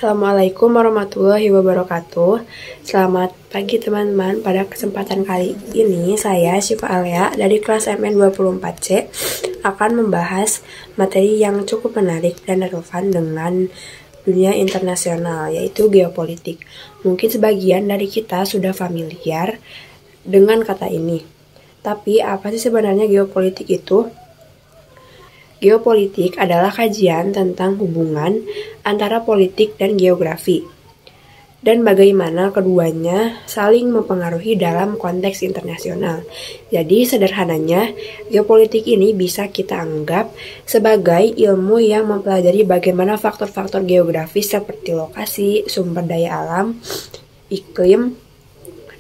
Assalamualaikum warahmatullahi wabarakatuh. Selamat pagi teman-teman. Pada kesempatan kali ini saya Syifa Alia dari kelas MN24C akan membahas materi yang cukup menarik dan relevan dengan dunia internasional, yaitu geopolitik. Mungkin sebagian dari kita sudah familiar dengan kata ini. Tapi apa sih sebenarnya geopolitik itu? Geopolitik adalah kajian tentang hubungan antara politik dan geografi, dan bagaimana keduanya saling mempengaruhi dalam konteks internasional. Jadi sederhananya, geopolitik ini bisa kita anggap sebagai ilmu yang mempelajari bagaimana faktor-faktor geografis seperti lokasi, sumber daya alam, iklim,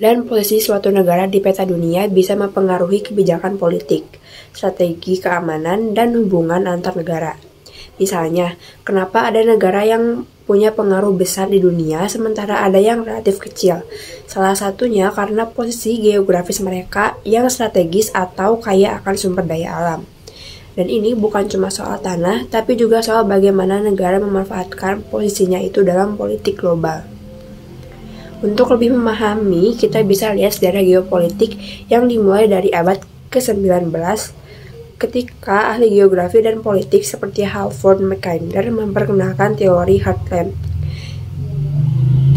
dan posisi suatu negara di peta dunia bisa mempengaruhi kebijakan politik, strategi keamanan, dan hubungan antar negara. Misalnya, kenapa ada negara yang punya pengaruh besar di dunia sementara ada yang relatif kecil? Salah satunya karena posisi geografis mereka yang strategis atau kaya akan sumber daya alam. Dan ini bukan cuma soal tanah, tapi juga soal bagaimana negara memanfaatkan posisinya itu dalam politik global. Untuk lebih memahami, kita bisa lihat sejarah geopolitik yang dimulai dari abad ke-19 ketika ahli geografi dan politik seperti Halford Mackinder memperkenalkan teori Heartland.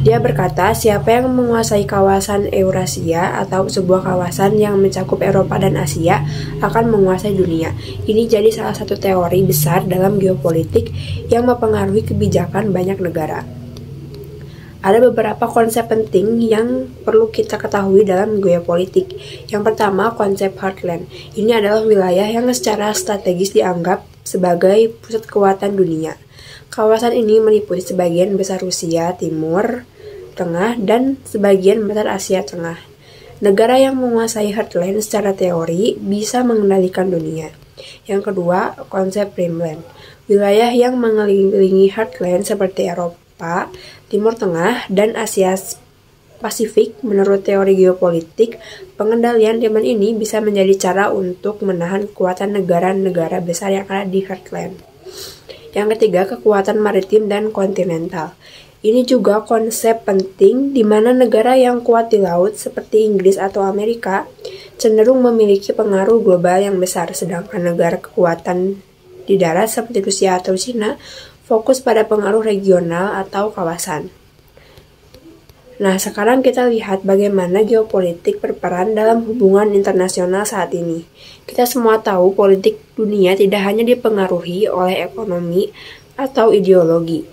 Dia berkata, siapa yang menguasai kawasan Eurasia atau sebuah kawasan yang mencakup Eropa dan Asia akan menguasai dunia. Ini jadi salah satu teori besar dalam geopolitik yang mempengaruhi kebijakan banyak negara. Ada beberapa konsep penting yang perlu kita ketahui dalam geopolitik. Yang pertama, konsep heartland. Ini adalah wilayah yang secara strategis dianggap sebagai pusat kekuatan dunia. Kawasan ini meliputi sebagian besar Rusia, Timur Tengah, dan sebagian besar Asia Tengah. Negara yang menguasai heartland secara teori bisa mengendalikan dunia. Yang kedua, konsep rimland. Wilayah yang mengelilingi heartland seperti Eropa, Timur Tengah, dan Asia Pasifik. Menurut teori geopolitik, pengendalian rimland ini bisa menjadi cara untuk menahan kekuatan negara-negara besar yang ada di heartland. Yang ketiga, kekuatan maritim dan kontinental. Ini juga konsep penting di mana negara yang kuat di laut seperti Inggris atau Amerika cenderung memiliki pengaruh global yang besar, sedangkan negara kekuatan di darat seperti Rusia atau Cina fokus pada pengaruh regional atau kawasan. Nah, sekarang kita lihat bagaimana geopolitik berperan dalam hubungan internasional saat ini. Kita semua tahu politik dunia tidak hanya dipengaruhi oleh ekonomi atau ideologi,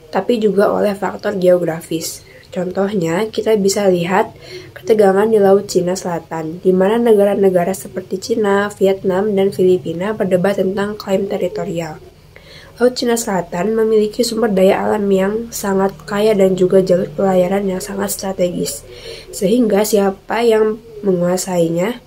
tapi juga oleh faktor geografis. Contohnya, kita bisa lihat ketegangan di Laut Cina Selatan, di mana negara-negara seperti Cina, Vietnam, dan Filipina berdebat tentang klaim teritorial. Laut Cina Selatan memiliki sumber daya alam yang sangat kaya dan juga jalur pelayaran yang sangat strategis, sehingga siapa yang menguasainya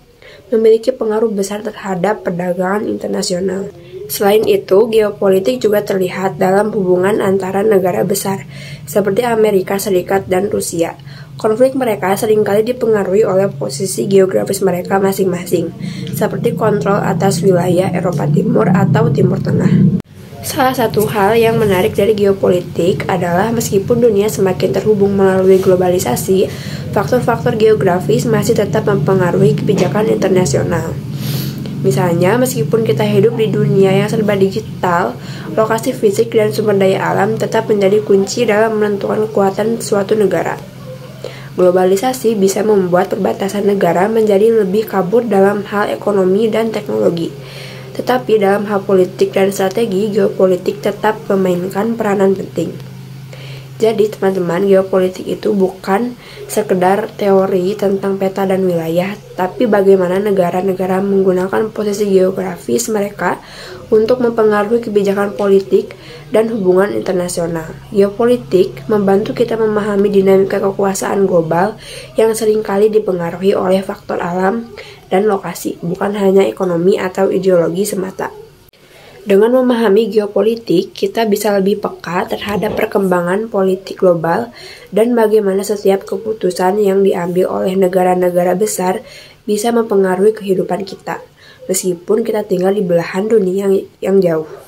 memiliki pengaruh besar terhadap perdagangan internasional. Selain itu, geopolitik juga terlihat dalam hubungan antara negara besar, seperti Amerika Serikat dan Rusia. Konflik mereka seringkali dipengaruhi oleh posisi geografis mereka masing-masing, seperti kontrol atas wilayah Eropa Timur atau Timur Tengah. Salah satu hal yang menarik dari geopolitik adalah meskipun dunia semakin terhubung melalui globalisasi, faktor-faktor geografis masih tetap mempengaruhi kebijakan internasional. Misalnya, meskipun kita hidup di dunia yang serba digital, lokasi fisik dan sumber daya alam tetap menjadi kunci dalam menentukan kekuatan suatu negara. Globalisasi bisa membuat perbatasan negara menjadi lebih kabur dalam hal ekonomi dan teknologi. Tetapi dalam hal politik dan strategi, geopolitik tetap memainkan peranan penting. Jadi teman-teman, geopolitik itu bukan sekedar teori tentang peta dan wilayah, tapi bagaimana negara-negara menggunakan posisi geografis mereka untuk mempengaruhi kebijakan politik dan hubungan internasional. Geopolitik membantu kita memahami dinamika kekuasaan global yang seringkali dipengaruhi oleh faktor alam dan lokasi, bukan hanya ekonomi atau ideologi semata. Dengan memahami geopolitik, kita bisa lebih peka terhadap perkembangan politik global dan bagaimana setiap keputusan yang diambil oleh negara-negara besar bisa mempengaruhi kehidupan kita, meskipun kita tinggal di belahan dunia yang jauh.